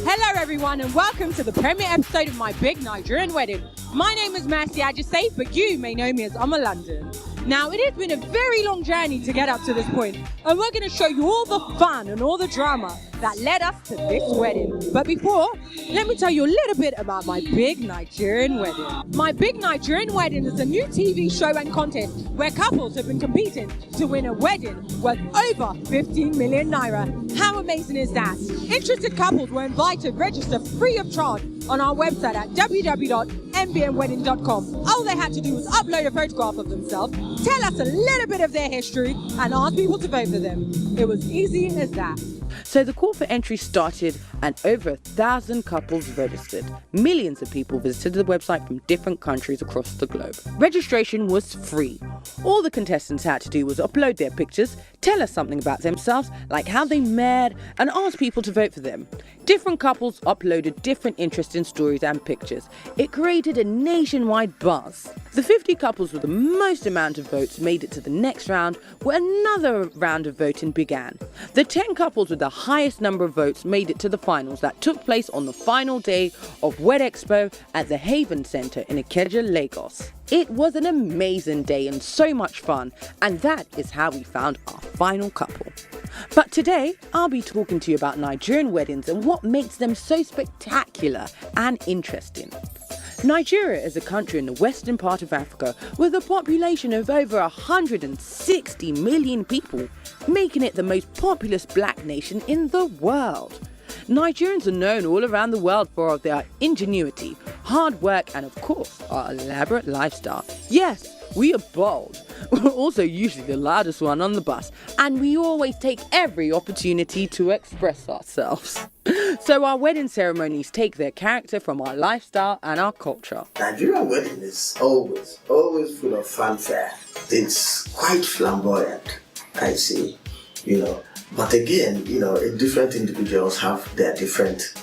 Hello everyone and welcome to the premiere episode of my big Nigerian wedding. My name is Mercy Ajase, but you may know me as Amma London. Now it has been a very long journey to get up to this point, and we're going to show you all the fun and all the drama that led us to this wedding. But before, let me tell you a little bit about my big Nigerian wedding. My big Nigerian wedding is a new TV show and content where couples have been competing to win a wedding worth over 15 million naira. How amazing is that? Interested couples were invited to register free of charge on our website at www.mbnwedding.com. All they had to do was upload a photograph of themselves, tell us a little bit of their history, and ask people to vote for them. It was easy as that. So the call for entry started and over 1,000 couples registered. Millions of people visited the website from different countries across the globe. Registration was free. All the contestants had to do was upload their pictures, tell us something about themselves, like how they met, and ask people to vote for them. Different couples uploaded different interesting stories and pictures. It created a nationwide buzz. The 50 couples with the most amount of votes made it to the next round, where another round of voting began. The 10 couples with the highest number of votes made it to the finals that took place on the final day of Wed Expo at the Haven Centre in Ikeja, Lagos. It was an amazing day and so much fun, and that is how we found our final couple. But today, I'll be talking to you about Nigerian weddings and what makes them so spectacular and interesting. Nigeria is a country in the western part of Africa with a population of over 160 million people, making it the most populous black nation in the world. Nigerians are known all around the world for their ingenuity, hard work, and of course, our elaborate lifestyle. Yes, we are bold. We're also usually the loudest one on the bus, and we always take every opportunity to express ourselves. So our wedding ceremonies take their character from our lifestyle and our culture. Nigerian wedding is always full of fanfare. It's quite flamboyant, I see, But again, different individuals have their different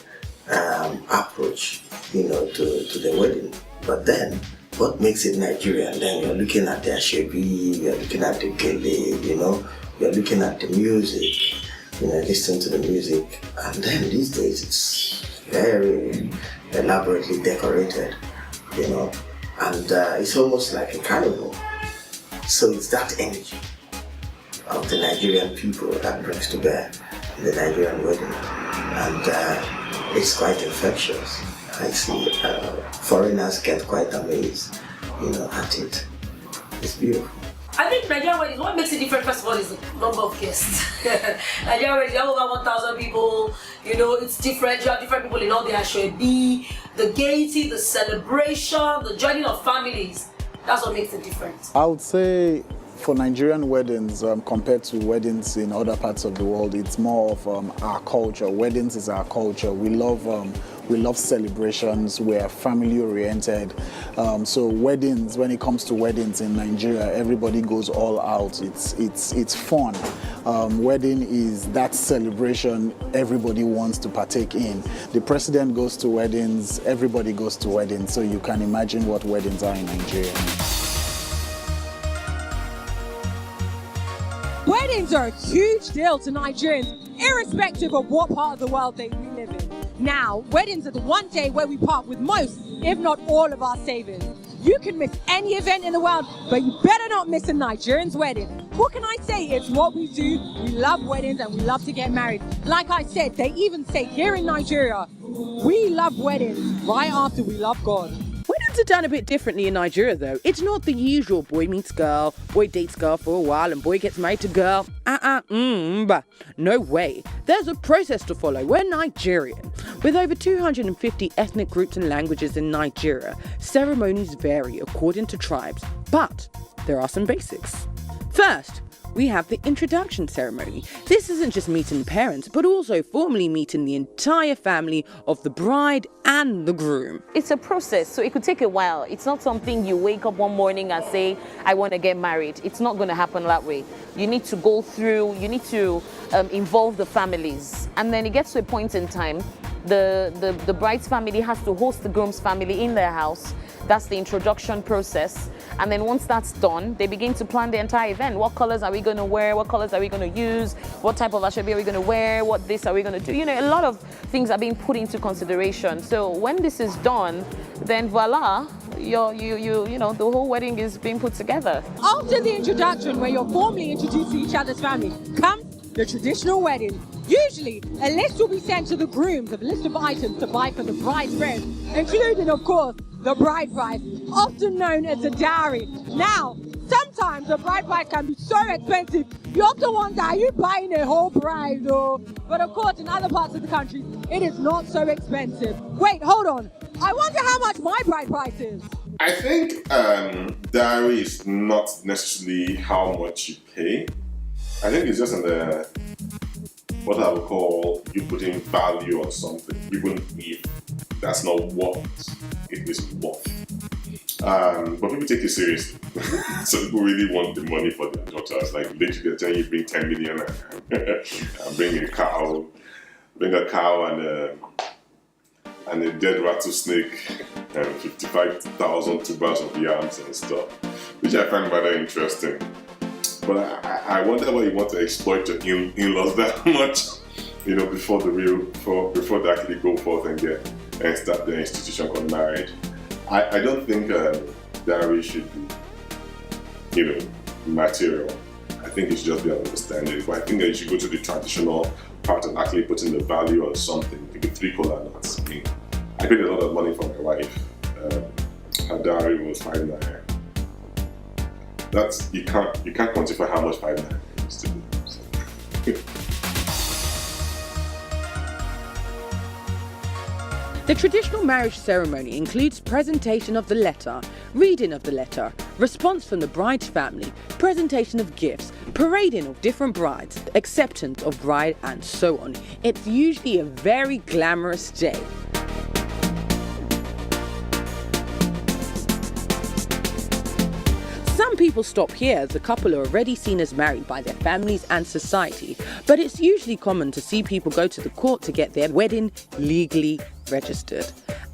approach, to the wedding. But then, what makes it Nigerian? Then you're looking at the ashebi, you're looking at the gele, you're looking at the music, listening to the music. And then these days, it's very elaborately decorated, and it's almost like a carnival. So it's that energy of the Nigerian people that brings to bear the Nigerian wedding, and it's quite infectious. I see foreigners get quite amazed, at it. It's beautiful. I think Nigerian weddings, what makes it different first of all is the number of guests. Nigerian weddings, you have over 1,000 people, it's different, you have different people in all the ashwebi, the gaiety, the celebration, the joining of families. That's what makes it different. I would say for Nigerian weddings, compared to weddings in other parts of the world, it's more of our culture. Weddings is our culture. We love celebrations. We're family oriented. So weddings, when it comes to weddings in Nigeria, everybody goes all out. It's fun. Wedding is that celebration everybody wants to partake in. The president goes to weddings. Everybody goes to weddings. So you can imagine what weddings are in Nigeria. Weddings are a huge deal to Nigerians, irrespective of what part of the world they live in. Now, weddings are the one day where we part with most, if not all, of our savings. You can miss any event in the world, but you better not miss a Nigerian's wedding. What can I say? It's what we do. We love weddings and we love to get married. Like I said, they even say here in Nigeria, we love weddings right after we love God. Weddings are done a bit differently in Nigeria though. It's not the usual boy meets girl, boy dates girl for a while and boy gets married to girl. No way. There's a process to follow. We're Nigerian. With over 250 ethnic groups and languages in Nigeria, ceremonies vary according to tribes, but there are some basics. First, we have the introduction ceremony. This isn't just meeting parents, but also formally meeting the entire family of the bride and the groom. It's a process, so it could take a while. It's not something you wake up one morning and say, I want to get married. It's not going to happen that way. You need to go through, you need to involve the families. And then it gets to a point in time, the bride's family has to host the groom's family in their house. That's the introduction process. And then once that's done, they begin to plan the entire event. What colors are we going to wear? What colors are we going to use? What type of ashobi are we going to wear? What this are we going to do? You know, a lot of things are being put into consideration. So when this is done, then voila, you know, the whole wedding is being put together. After the introduction, where you're formally introduced to each other's family, comes the traditional wedding. Usually, a list will be sent to the grooms of a list of items to buy for the bride's friends, including, of course, the bride price, often known as a dowry. Now, sometimes the bride price can be so expensive, you often wonder, are you buying a whole bride? Or... But of course, in other parts of the country, it is not so expensive. Wait, hold on. I wonder how much my bride price is. I think dowry is not necessarily how much you pay. I think it's just in the, what I would call, you putting value on something, even if that's not what it is worth. But people take it seriously. So people really want the money for their daughters. Like literally they're telling you bring 10 million and bring a cow and a dead rattlesnake and 55,000 tubers of yams and stuff, which I find rather interesting. But I wonder why you want to exploit your in-laws that much, you know, before they actually go forth and start their institution called marriage. I don't think dowry should be, you know, material. I think it should just be an understanding. But I think that you should go to the traditional part of actually putting the value on something. Maybe 3 kola nuts. I mean, I paid a lot of money for my wife. Her dowry was 5 naira. That's you can't quantify how much 5 naira used to be. So. The traditional marriage ceremony includes presentation of the letter, reading of the letter, response from the bride's family, presentation of gifts, parading of different brides, acceptance of bride, and so on. It's usually a very glamorous day. Some people stop here as the couple are already seen as married by their families and society, but it's usually common to see people go to the court to get their wedding legally registered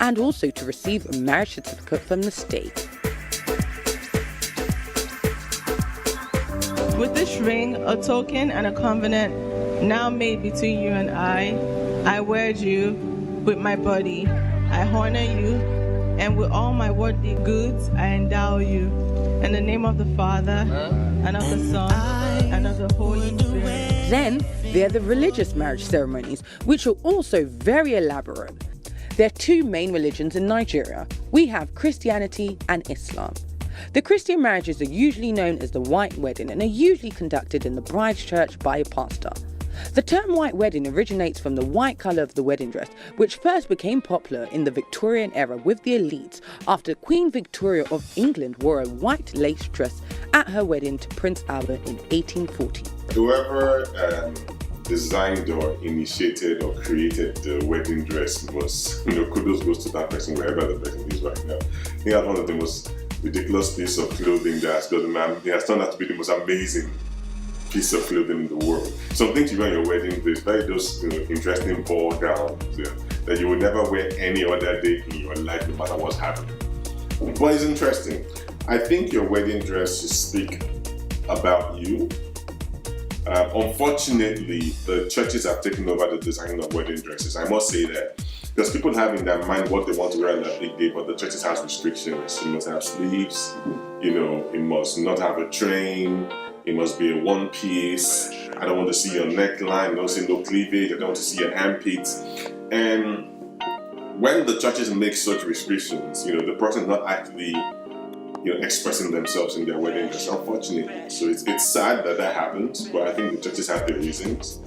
and also to receive a marriage certificate from the state. With this ring, a token and a covenant now made between you and I wed you with my body, I honor you, and with all my worldly goods I endow you. In the name of the Father, and of the Son, and of the Holy Spirit. Then there are the religious marriage ceremonies, which are also very elaborate. There are 2 main religions in Nigeria. We have Christianity and Islam. The Christian marriages are usually known as the white wedding and are usually conducted in the bride's church by a pastor. The term white wedding originates from the white colour of the wedding dress, which first became popular in the Victorian era with the elites after Queen Victoria of England wore a white lace dress at her wedding to Prince Albert in 1840. Whoever designed or initiated or created the wedding dress was, you know, kudos goes to that person wherever the person is right now. I think that's one of the most ridiculous pieces of clothing that has turned out to be the most amazing piece of clothing in the world. Something to wear on your wedding dress, like those, you know, interesting ball gowns that you would never wear any other day in your life, no matter what's happening. But it's interesting. I think your wedding dress should speak about you. Unfortunately, the churches have taken over the design of wedding dresses. I must say that. Because people have in their mind what they want to wear on that big day, but the churches have restrictions. You must have sleeves, you know, it must not have a train, it must be a one piece. I don't want to see your neckline, I don't see no cleavage, I don't want to see your armpits. And when the churches make such restrictions, you know, the person is not actually, you know, expressing themselves in their wedding dress, unfortunately. So it's sad that happens, but I think the churches have their reasons.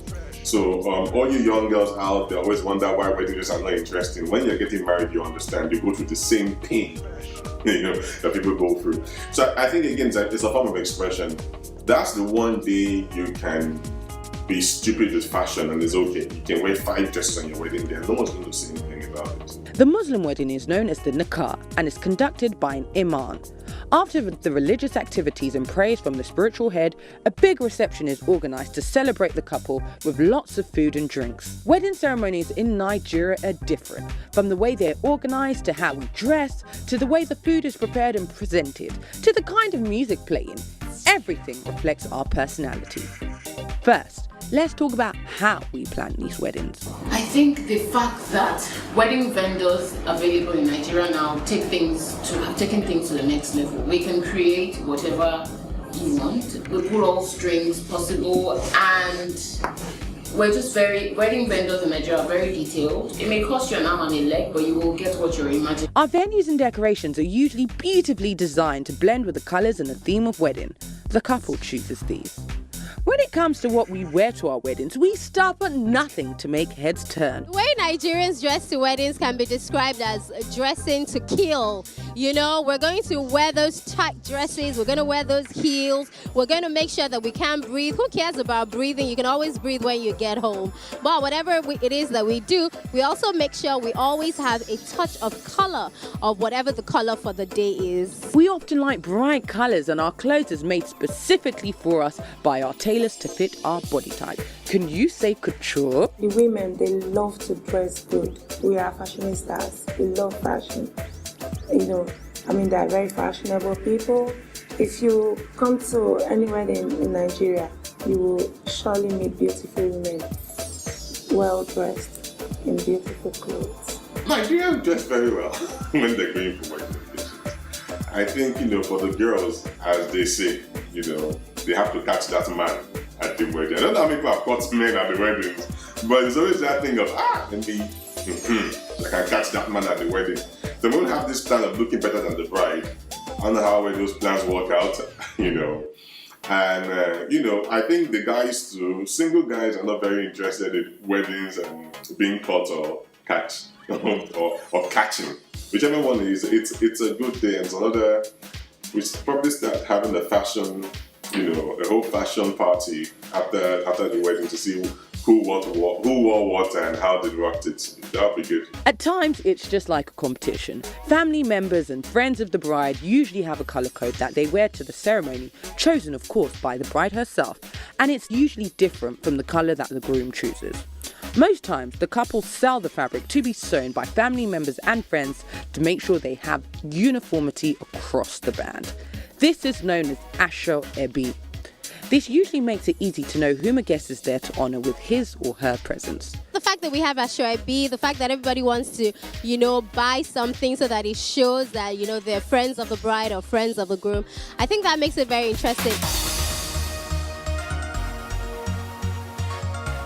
So all you young girls out there always wonder why wedding dresses are not interesting. When you're getting married, you understand, you go through the same pain, you know, that people go through. So I think, again, it's a form of expression. That's the one day you can be stupid with fashion and it's okay. You can wear 5 dresses on your wedding day and no one's going to say anything about it. The Muslim wedding is known as the nikah and is conducted by an imam. After the religious activities and praise from the spiritual head, a big reception is organised to celebrate the couple with lots of food and drinks. Wedding ceremonies in Nigeria are different, from the way they're organised to how we dress, to the way the food is prepared and presented, to the kind of music playing. Everything reflects our personality. First, let's talk about how we plan these weddings. I think the fact that wedding vendors available in Nigeria now have taken things to the next level. We can create whatever you want. We pull all strings possible, and we're just wedding vendors in Nigeria are very detailed. It may cost you an arm and a leg, but you will get what you're imagining. Our venues and decorations are usually beautifully designed to blend with the colours and the theme of wedding. The couple chooses these. When it comes to what we wear to our weddings, we stop at nothing to make heads turn. The way Nigerians dress to weddings can be described as dressing to kill. You know, we're going to wear those tight dresses, we're going to wear those heels, we're going to make sure that we can breathe. Who cares about breathing? You can always breathe when you get home. But whatever it is that we do, we also make sure we always have a touch of color of whatever the color for the day is. We often like bright colours, and our clothes is made specifically for us by our tailors to fit our body type. Can you say couture? The women, they love to dress good. We are fashionistas. We love fashion. You know, they are very fashionable people. If you come to any wedding in Nigeria, you will surely meet beautiful women, well dressed in beautiful clothes. Nigerians dress very well when they're going for wedding occasions. I think, for the girls, as they say, they have to catch that man at the wedding. I don't know how many people have caught men at the weddings, but it's always that thing of, maybe I can catch that man at the wedding. So we don't have this plan of looking better than the bride. I don't know how well those plans work out, And, I think the guys too, single guys are not very interested in weddings and being caught or catch or catching. Whichever one it is, it's a good day. And it's another, we probably start having a fashion, a whole fashion party after the wedding to see who wore what and how they rocked it. That would be good. At times, it's just like a competition. Family members and friends of the bride usually have a colour code that they wear to the ceremony, chosen of course by the bride herself, and it's usually different from the colour that the groom chooses. Most times, the couple sell the fabric to be sewn by family members and friends to make sure they have uniformity across the band. This is known as Asho Ebi. This usually makes it easy to know whom a guest is there to honour with his or her presence. The fact that we have Ashoebi, the fact that everybody wants to, buy something so that it shows that, they're friends of the bride or friends of the groom, I think that makes it very interesting.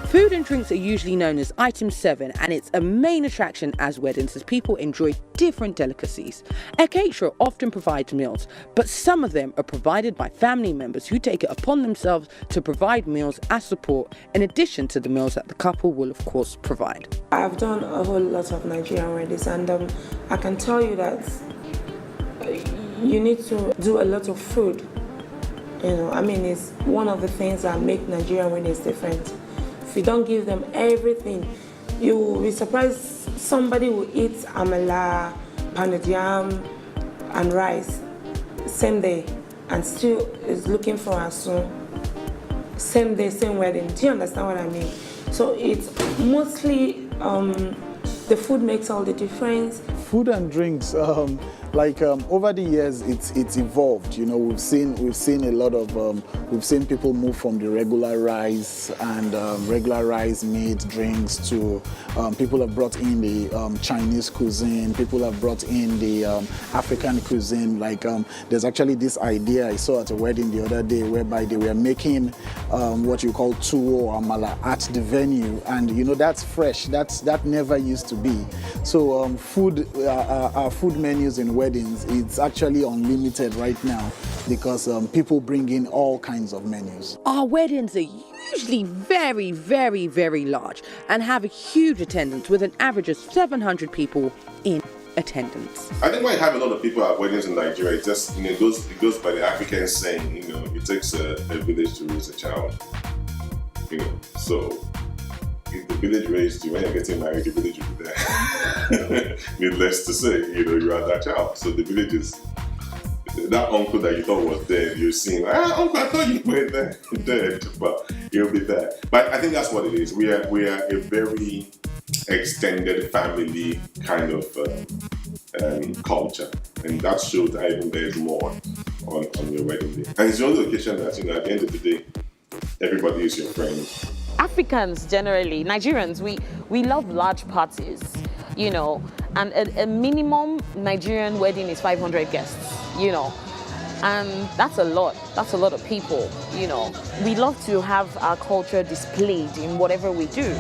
Food and drinks are usually known as item 7, and it's a main attraction as weddings as people enjoy different delicacies. A caterer often provides meals, but some of them are provided by family members who take it upon themselves to provide meals as support, in addition to the meals that the couple will of course provide. I've done a whole lot of Nigerian weddings, and I can tell you that you need to do a lot of food. It's one of the things that make Nigerian weddings different. If you don't give them everything, you will be surprised somebody will eat amala, pounded yam, and rice same day and still is looking for asun. Same day, same wedding. Do you understand what I mean? So it's mostly the food makes all the difference. Food and drinks, over the years, it's evolved. We've seen a lot of we've seen people move from the regular rice and regular rice meat drinks to people have brought in the Chinese cuisine. People have brought in the African cuisine. There's actually this idea I saw at a wedding the other day whereby they were making what you call tuwo or amala at the venue, and that's fresh. That never used to be. So our food menus in weddings, it's actually unlimited right now because people bring in all kinds of menus. Our weddings are usually very, very, very large and have a huge attendance with an average of 700 people in attendance. I think why you have a lot of people at weddings in Nigeria, it just it goes by the African saying, it takes a village to raise a child. So if the village raised you, when you're getting married, the village will be there. Needless to say, you are that child. So the village is that uncle that you thought was dead, you're seeing, uncle, I thought you were dead, but he'll be there. But I think that's what it is. We are a very extended family kind of culture, and that shows that even there's more on your wedding day. And it's the only occasion that, you know, at the end of the day, everybody is your friend. Africans generally, Nigerians, we love large parties, you know, and a minimum Nigerian wedding is 500 guests, you know, and that's a lot of people, you know. We love to have our culture displayed in whatever we do.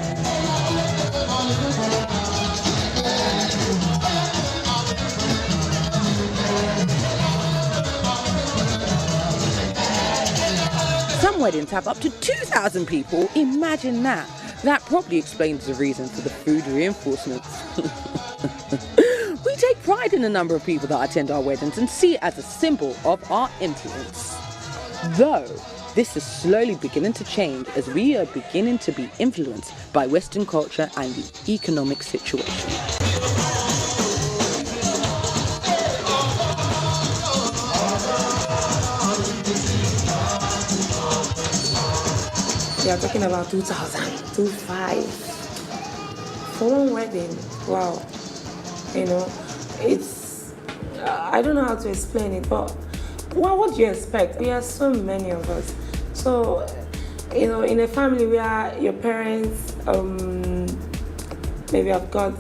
Some weddings have up to 2,000 people. Imagine that. That probably explains the reason for the food reinforcements. We take pride in the number of people that attend our weddings and see it as a symbol of our influence. Though, this is slowly beginning to change as we are beginning to be influenced by Western culture and the economic situation. They are talking about 2,000, 2,500 for one wedding. Wow. You know, it's, I don't know how to explain it, but what do you expect? We are so many of us. So, you know, in a family where your parents, maybe I've got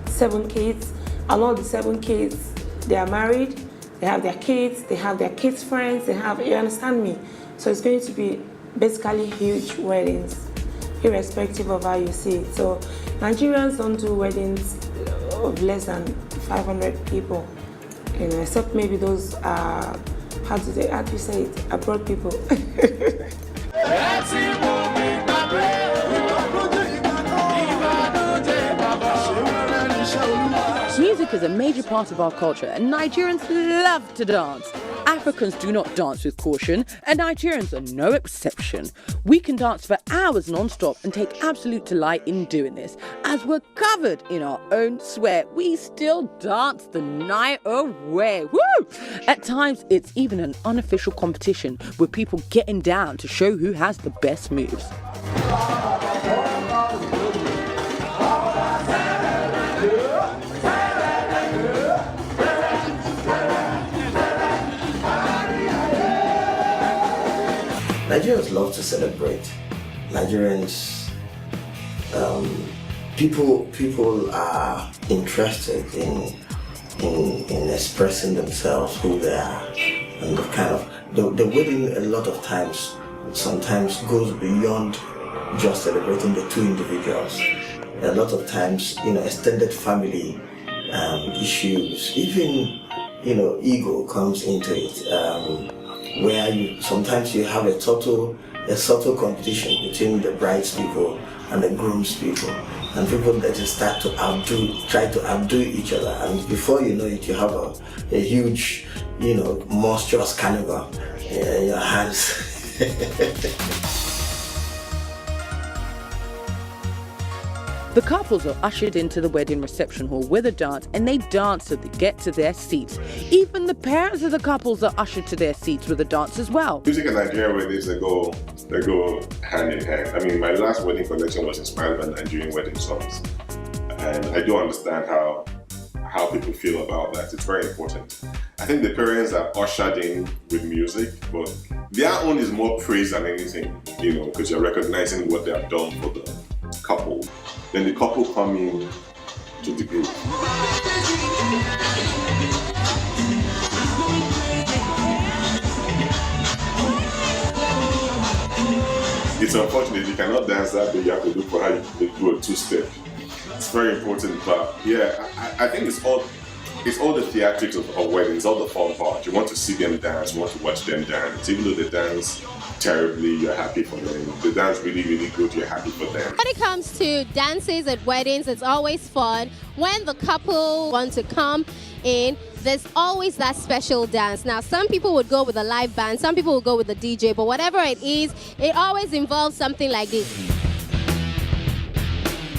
7 kids, and all the 7 kids, they are married, they have their kids, they have their kids' friends, they have, you understand me? So it's going to be basically huge weddings, irrespective of how you see it. So Nigerians don't do weddings of less than 500 people, you know, except maybe those how do you say it, abroad people. Music is a major part of our culture, and Nigerians love to dance. Africans do not dance with caution, and Nigerians are no exception. We can dance for hours non-stop and take absolute delight in doing this. As we're covered in our own sweat, we still dance the night away. Woo! At times, it's even an unofficial competition with people getting down to show who has the best moves. Nigerians love to celebrate. Nigerians, people are interested in expressing themselves, who they are, and the kind of the wedding. A lot of times, sometimes goes beyond just celebrating the 2 individuals. A lot of times, you know, extended family issues, even, you know, ego comes into it. Where sometimes you have a subtle competition between the bride's people and the groom's people, and people that just start to try to outdo each other, and before you know it, you have a huge, you know, monstrous carnival in your hands. The couples are ushered into the wedding reception hall with a dance, and they dance till they get to their seats. Even the parents of the couples are ushered to their seats with a dance as well. Music and Nigerian weddings, they go hand in hand. I mean, my last wedding collection was inspired by Nigerian wedding songs, and I do understand how people feel about that. It's very important. I think the parents are ushered in with music, but their own is more praise than anything, you know, because you're recognizing what they have done for the couple. Then the couple come in to the group. It's unfortunate you cannot dance that, but you have to look for how you do a 2-step. It's very important, but yeah, I think it's all the theatrics of weddings, all the fun part. You want to see them dance, you want to watch them dance. Even though they dance terribly, you're happy for them. They dance really, really good, you're happy for them. When it comes to dances at weddings, it's always fun. When the couple want to come in, there's always that special dance. Now, some people would go with a live band, some people would go with a DJ, but whatever it is, it always involves something like this.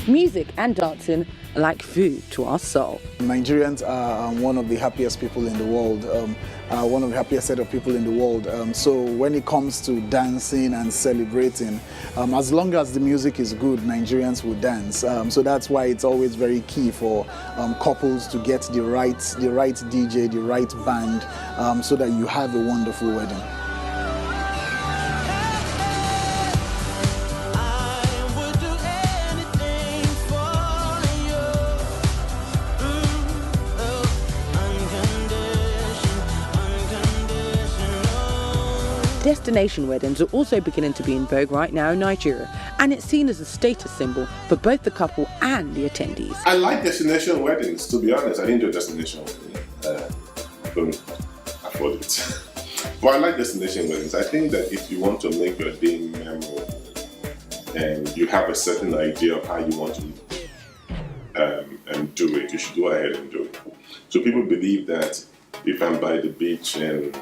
Music and dancing are like food to our soul. Nigerians are one of the happiest people in the world, one of the happiest set of people in the world. So when it comes to dancing and celebrating, as long as the music is good, Nigerians will dance. So that's why it's always very key for couples to get the right DJ, the right band, so that you have a wonderful wedding. Destination weddings are also beginning to be in vogue right now in Nigeria, and it's seen as a status symbol for both the couple and the attendees. I like destination weddings, to be honest. I didn't do a destination wedding. I couldn't afford it. But I like destination weddings. I think that if you want to make your day memorable and you have a certain idea of how you want to and do it, you should go ahead and do it. So people believe that if I'm by the beach and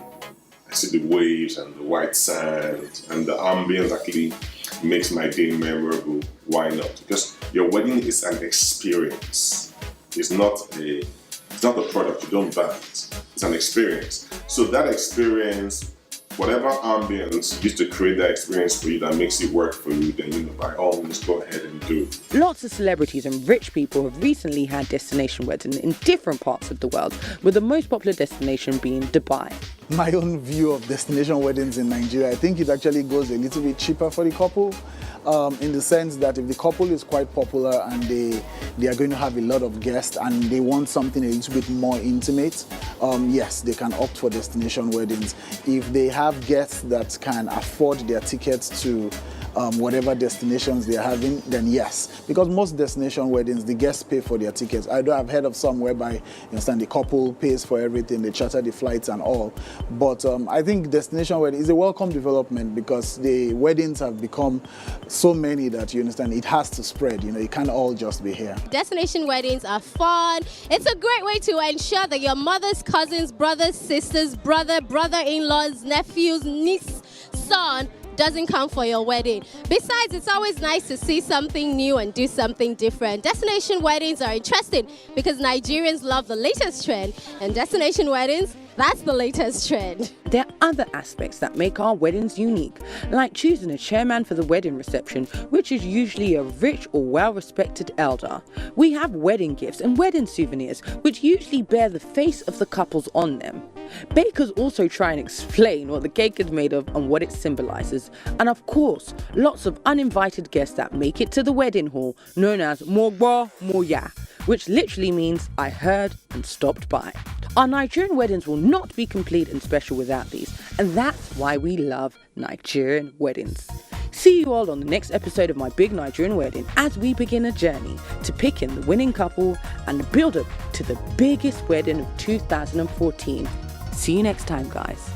I see the waves and the white sand and the ambience actually makes my day memorable, why not? Because your wedding is an experience. It's not a product, you don't buy it. It's an experience. So that experience, whatever ambience used to create that experience for you that makes it work for you, then by all means go ahead and do it. Lots of celebrities and rich people have recently had destination weddings in different parts of the world, with the most popular destination being Dubai. My own view of destination weddings in Nigeria, I think it actually goes a little bit cheaper for the couple, in the sense that if the couple is quite popular and they are going to have a lot of guests and they want something a little bit more intimate, yes, they can opt for destination weddings. If they have guests that can afford their tickets to whatever destinations they're having, then yes. Because most destination weddings, the guests pay for their tickets. I do have heard of some whereby, you understand, the couple pays for everything, they charter the flights and all. But I think destination wedding is a welcome development because the weddings have become so many that, you understand, it has to spread. It can't all just be here. Destination weddings are fun. It's a great way to ensure that your mother's cousins, brothers, sisters, brother-in-laws, nephews, niece, son doesn't come for your wedding. Besides, it's always nice to see something new and do something different. Destination weddings are interesting because Nigerians love the latest trend, and destination weddings, that's the latest trend. There are other aspects that make our weddings unique, like choosing a chairman for the wedding reception, which is usually a rich or well-respected elder. We have wedding gifts and wedding souvenirs, which usually bear the face of the couples on them. Bakers also try and explain what the cake is made of and what it symbolizes. And of course, lots of uninvited guests that make it to the wedding hall, known as Mogbo Moya, which literally means I heard and stopped by. Our Nigerian weddings will not be complete and special without these, and that's why we love Nigerian weddings. See you all on the next episode of My Big Nigerian Wedding as we begin a journey to picking the winning couple and the build-up to the biggest wedding of 2014. See you next time, guys.